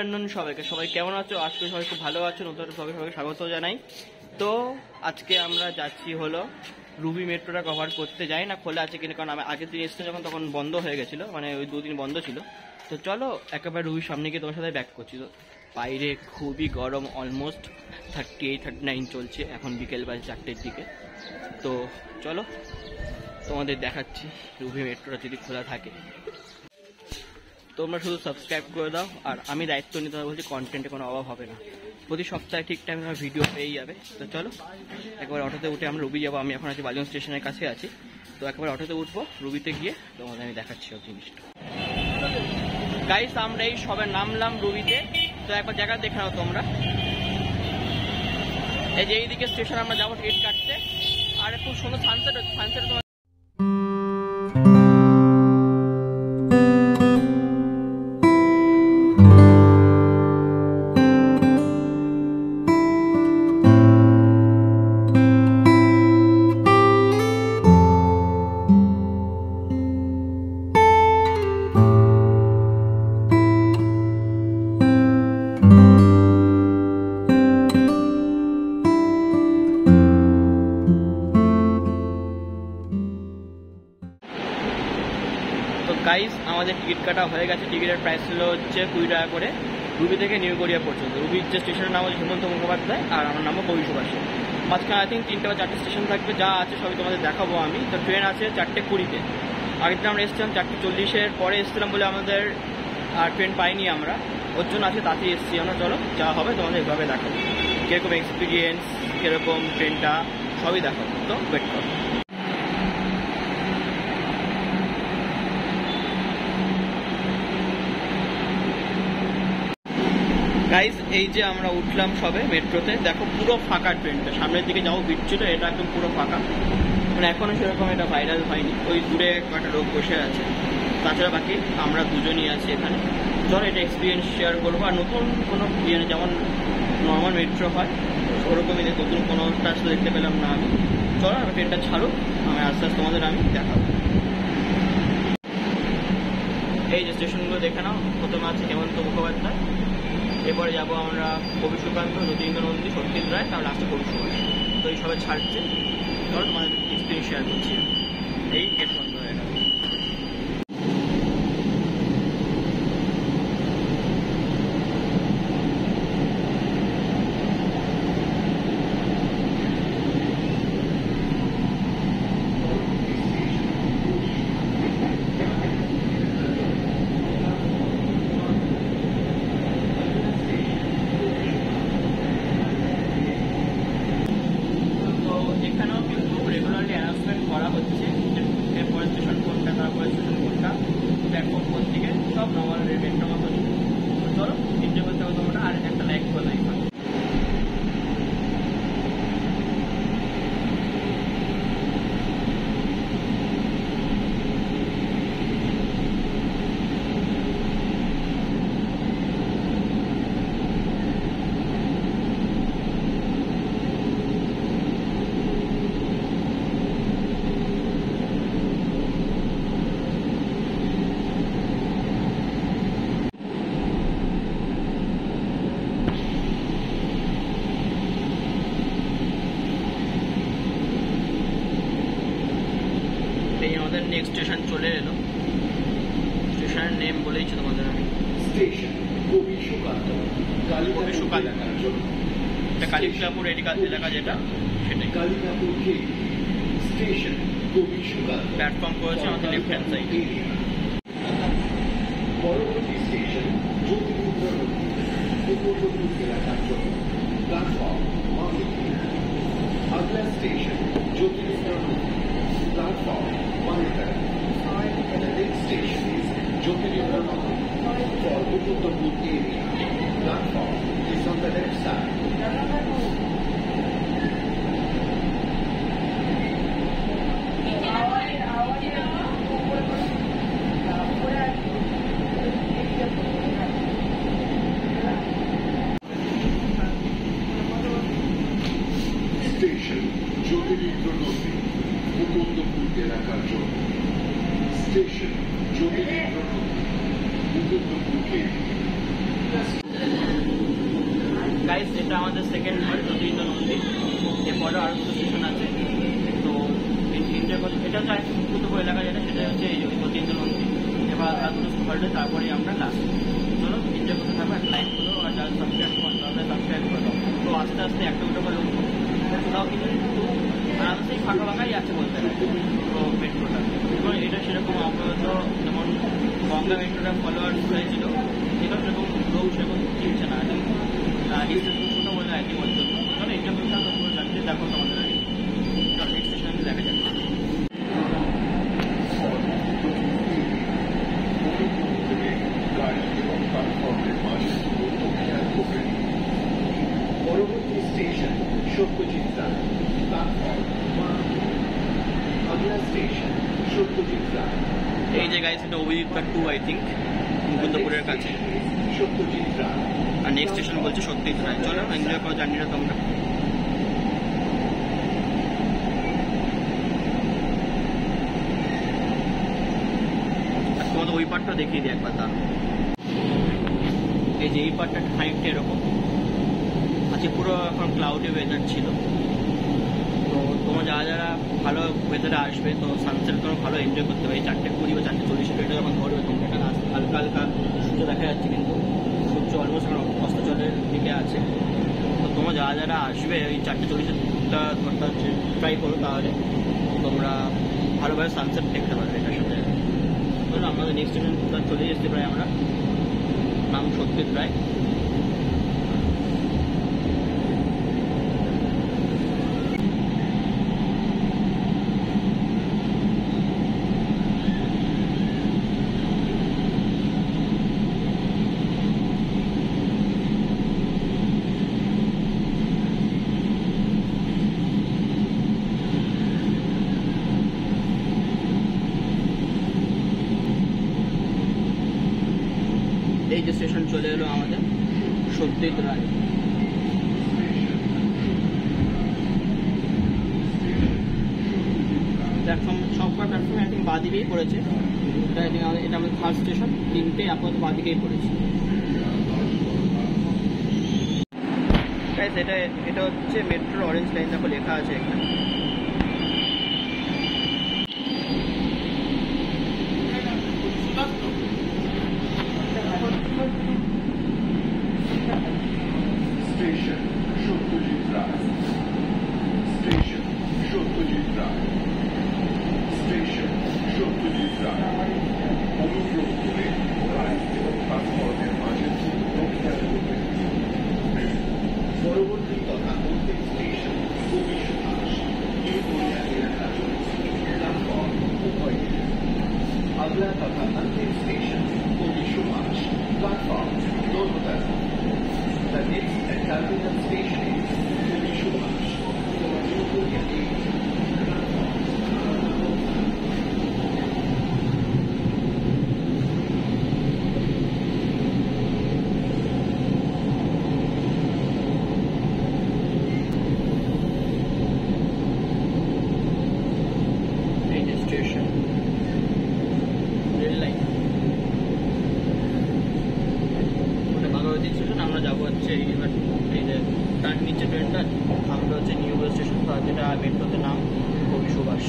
Afternoon সবাইকে। সবাই কেমন আছো? আজকে সবাই খুব ভালো আছো। নতুন সবাইকে স্বাগত জানাই। তো আজকে আমরা যাচ্ছি হলো রুবি মেট্রোটা কভার করতে। যাই না খোলা আছে কিনা, কারণ আমি আগের দিন এসেছিলাম যখন তখন বন্ধ হয়ে গেছিলো, মানে ওই 2 দিন বন্ধ ছিল। তো চলো একেবারে রুবির সামনে গিয়ে তোমার সাথে ব্যাক করছি। তো বাইরে খুবই গরম, অলমোস্ট 38-39 চলছে, এখন বিকেল বাজে 4টের দিকে। তো চলো তোমাদের দেখাচ্ছি রুবি মেট্রোটা যদি খোলা থাকে। তোমরা শুধু সাবস্ক্রাইব করে দাও, আর আমি দায়িত্ব নিতে বলছি, কন্টেন্টে কোনো অভাব হবে না। প্রতি সপ্তাহে ঠিক টাইমে আমার ভিডিও পেয়ে যাবে। তো চলো একবার অটোতে উঠে আমরা রুবি যাবো। আমি এখন আছি বালিগঞ্জ স্টেশনের কাছে আছি। তো একবার অটোতে উঠবো, রুবিতে গিয়ে তোমাদের আমি দেখাচ্ছি সব জিনিসটা। গাইস আমরা এই সবে নামলাম রুবিতে। তো একবার জায়গা দেখে নাও তোমরা। এই যে এইদিকে স্টেশন আমরা যাবো টিকিট কাটতে। আর খুব সুন্দর সানসেট হচ্ছে, সানসেট তোমার গাইস আমাদের টিকিট কাটা হয়ে গেছে। টিকিটের প্রাইস ছিল হচ্ছে 20 টাকা করে, রুবি থেকে নিউ গড়িয়া পর্যন্ত। রুবির যে স্টেশনের নাম হচ্ছে হেমন্ত মুখোপাধ্যায়, আর আমার নামও কবি সুভাষ। মাঝখানে আই থিঙ্ক 3টে বা 4টে স্টেশন থাকবে, যা আছে সবই তোমাদের দেখাবো আমি। তো ট্রেন আছে 4:20-তে। আগের দিন আমরা এসেছিলাম 4:40-এর পরে এসেছিলাম বলে আমাদের আর ট্রেন পাইনি আমরা, ওর জন্য আছে তাতেই এসেছি আমরা। চলো যা হবে তোমাদের এভাবে দেখাবো, কীরকম এক্সপিরিয়েন্স, কীরকম ট্রেনটা, সবই দেখাবো। তো ওয়েট করো। গাইজ এই যে আমরা উঠলাম সবে মেট্রোতে, দেখো পুরো ফাঁকা ট্রেনটা। সামনের দিকে যাও ভিড় ছিল, এটা একদম পুরো ফাঁকা, মানে এখনো সেরকম এটা ভাইরাল হয়নি। ওই দূরে কয়েকটা লোক বসে আছে, তাছাড়া বাকি আমরা দুজনই আছি এখানে। ধরো এটা এক্সপিরিয়েন্স শেয়ার করবো। আর নতুন কোনো যেমন নর্মাল মেট্রো হয় ওরকমই নতুন কোনো রাস্তা দেখতে পেলাম না আমি। চলো আর ট্রেনটা ছাড়ুক, আমি আস্তে আস্তে তোমাদের আমি দেখাবো। এই যে স্টেশনগুলো দেখে নাও, প্রথমে আছে হেমন্ত মুখোপাধ্যায়, এরপরে যাবো আমরা কবি সুকান্ত, যতীন্দ্র নন্দী, সত্যেন্দ্র রায়, তার লাস্টে কবি সুভাষ। তো এই সবাই ছাড়ছে। ধরো তোমাদের এক্সপিরিয়েন্স শেয়ার করছি। এই গেট বন্ধ হয়ে গেল। করা হচ্ছে এরপরে স্টেশন কোনটা, তারপরে স্টেশন কোনটা, প্ল্যাটফর্ম কোন দিকে, সব নর্মাল রেটের মতো। ধরো এনজয় করতে হবে তোমরা, আর একটা লাইক করে লাইক। আমাদের নেক্সট স্টেশন চলে এলো। স্টেশনের নেম বলেইছি তোমাদের আমি, স্টেশন কবি সুকান্ত। কবি সুকান্ত এটা কালিকাপুর এলাকা যেটা, সেটাই কালিকাপুর স্টেশন কবি সুকান্ত। প্ল্যাটফর্ম করেছে আমাদের লেফট হ্যান্ড সাইডে। পরবর্তী স্টেশন জ্যোতির্বিদ্যা উপকূল এলাকার জন্য প্ল্যাটফর্ম মালিকি। আগলা স্টেশন জ্যোতির্বিদ্যা প্ল্যাটফর্ম মালিকা। The next station is Jyotirindra for Uttarakhand area. Platform is on the left side. Station Jyotirindra Uttarakhand এলাকার জন্য। Station Jyotirindra Uttarakhand গাইস এটা আমাদের সেকেন্ড ঘর জ্যোতিরিন্দ্র নন্দী, এরপরে আরো দুটো স্টেশন আছে। তো এটা হচ্ছে মুকুন্দপুর এলাকা যেটা, সেটা হচ্ছে এই জ্যোতিরিন্দ্র নন্দী। এবার আর দুটো ঘরে তারপরে আমরা লাস্ট। চলো এনজয় করতে থাকবো, একটা লাইক করো, আর যারা সাবস্ক্রাইব করো তাহলে সাবস্ক্রাইব করে দাও। তো আস্তে আস্তে একটা দুটো করে লোক কোথাও কিন্তু আরামসেই ফাঁকা ফাঁকাই আছে বলতে গেলে তো মেট্রোটা। এবং এটা সেরকম আপাতত যেমন গঙ্গা মেট্রোটা ফলোয়ার্স হয়েছিল, এটাও সেরকম লোক সেরকম কিনছে না। ডিস্টেন্স ছোটো বলে আর কি বলতে হবে। চলো এনজয় করতে থাকো, পুরো জার্নি দেখো তোমাদের আর কি। চলো নেক্সট স্টেশনে দেখা যাক। পরবর্তী station Satyajit Ray, platform 1। আগলা station Satyajit Ray. এই যে গাইস এটা অভিজিৎ পার্ক 2 আই থিঙ্ক, মুকুন্দপুরের কাছে। সত্যজিৎ রায়। আর নেক্সট স্টেশন বলছে সত্যজিৎ রায়। চলো এনজয় করো জার্নিটা তোমরা। তোমাদের ওই পার্টটা দেখিয়ে দিই একবার। তার এই যে এই পার্টটা খানিকটা এরকম আজকে পুরো এখন ক্লাউডি ওয়েদার ছিল। তো তোমরা যারা যারা ভালো ওয়েদারে আসবে তো সানসেট তোমরা ভালো এনজয় করতে পারবে। 4:20 বা 4:40 এটা যখন ধরবে তোমরা এখানে হালকা হালকা সূর্য দেখা যাচ্ছে, কিন্তু সূর্য অলমোস্ট এখন অস্তাচলের দিকে আছে। তো তোমরা যারা যারা আসবে ওই 4:40টা ধরতে হচ্ছে ট্রাই করো, তাহলে তোমরা ভালোভাবে সানসেট দেখতে পারবে এটার সাথে। ধরো আমাদের নেক্সট স্টেশন চলে যেতে প্রায় আমরা, নাম সত্যজিৎ রায়। এই যে স্টেশন চলে এলো আমাদের সত্যজিৎ রায়। প্ল্যাটফর্ম সবকটা প্ল্যাটফর্মে আই থিঙ্ক বাঁদিকেই পড়েছে। এটা আমাদের ফার্স্ট স্টেশন, 3টে আপাতত বাঁদিকেই পড়েছে। এটা হচ্ছে মেট্রোর অরেঞ্জ লাইন, দেখো লেখা আছে এখানে। Station Satyajit Ray. Station Satyajit Ray. Station Satyajit Ray. অনুগ্রহ করে গাড়ি এবং প্ল্যাটফর্মের মাঝে পরবর্তী তথা অন্তিম স্টেশন কবি সুভাষ, নিউগড়িয়া এলাকা প্ল্যাটফর্ম 2। আগলা তথা अंतिम स्टेशन कवि Subhash, platform 2। The next and terminal station is Kodi Subhash, New station rail line Bhagavati station. আমরা যাবো হচ্ছে এবার এই যে তার নিচে ট্রেনটা, আমরা হচ্ছে নিউ স্টেশন, যেটা মেট্রোতে নাম কবি সুভাষ।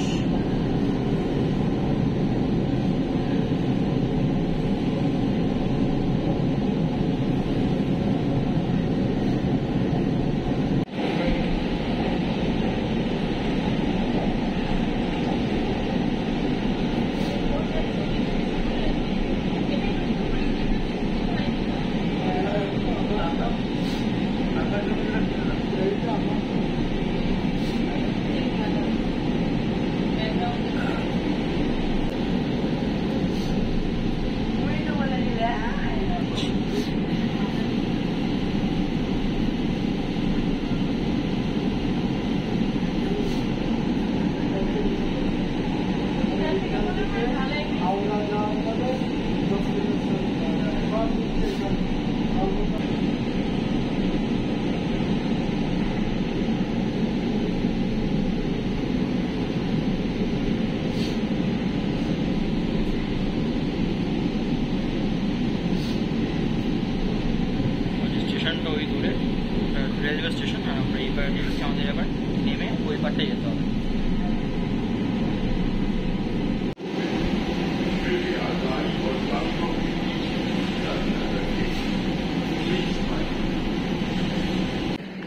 স্টেশনটা ওই দূরে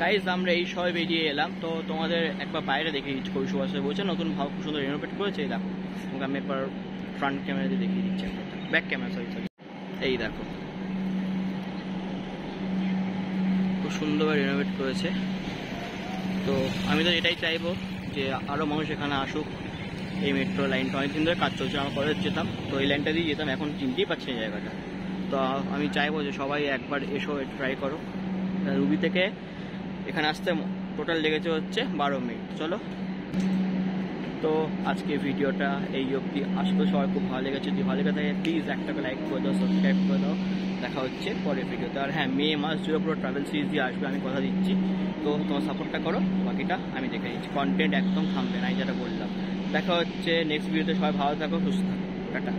গাইজ আমরা এই সবাই বেরিয়ে এলাম, তো তোমাদের একবার বাইরে দেখে দিচ্ছি। কবি সুভাষে বলছে নতুন ভাব খুব সুন্দর রেনোভেট করেছে। এই দেখো, তোমাকে আমি একবার ফ্রন্ট ক্যামেরা দিয়ে দেখিয়ে দিচ্ছি, ব্যাক ক্যামেরা সরি। এই দেখো খুব সুন্দরভাবে রেনোভেট করেছে। তো আমি তো এটাই চাইবো যে আরও মানুষ এখানে আসুক। এই মেট্রো লাইনটা অনেকদিন ধরে কাজ চলছে, আমার কলেজ যেতাম তো এই লাইনটা দিয়ে যেতাম, এখন চিনতেই পারছি না জায়গাটা। তো আমি চাইবো যে সবাই একবার এসো, ট্রাই করো। রুবি থেকে এখানে আসতে টোটাল লেগেছে হচ্ছে 12 মিনিট। চলো, তো আজকে ভিডিওটা এই অবধি। আসলে সবাই খুব ভালো লেগেছে। যদি ভালো লেগে থাকে প্লিজ একটা লাইক করে দাও, সাবস্ক্রাইব করে দাও। দেখা হচ্ছে পরের ভিডিওতে। আর হ্যাঁ, মে মাস জুড়ে পুরো ট্রাভেল সিরিজ দিয়ে আসবে, আমি কথা দিচ্ছি। তো তোমার সাপোর্টটা করো, বাকিটা আমি দেখে নিচ্ছি। কন্টেন্ট একদম থামবে না, যেটা বললাম। দেখা হচ্ছে নেক্সট ভিডিওতে। সবাই ভালো থাকো, সুস্থ থাকো, টাটা।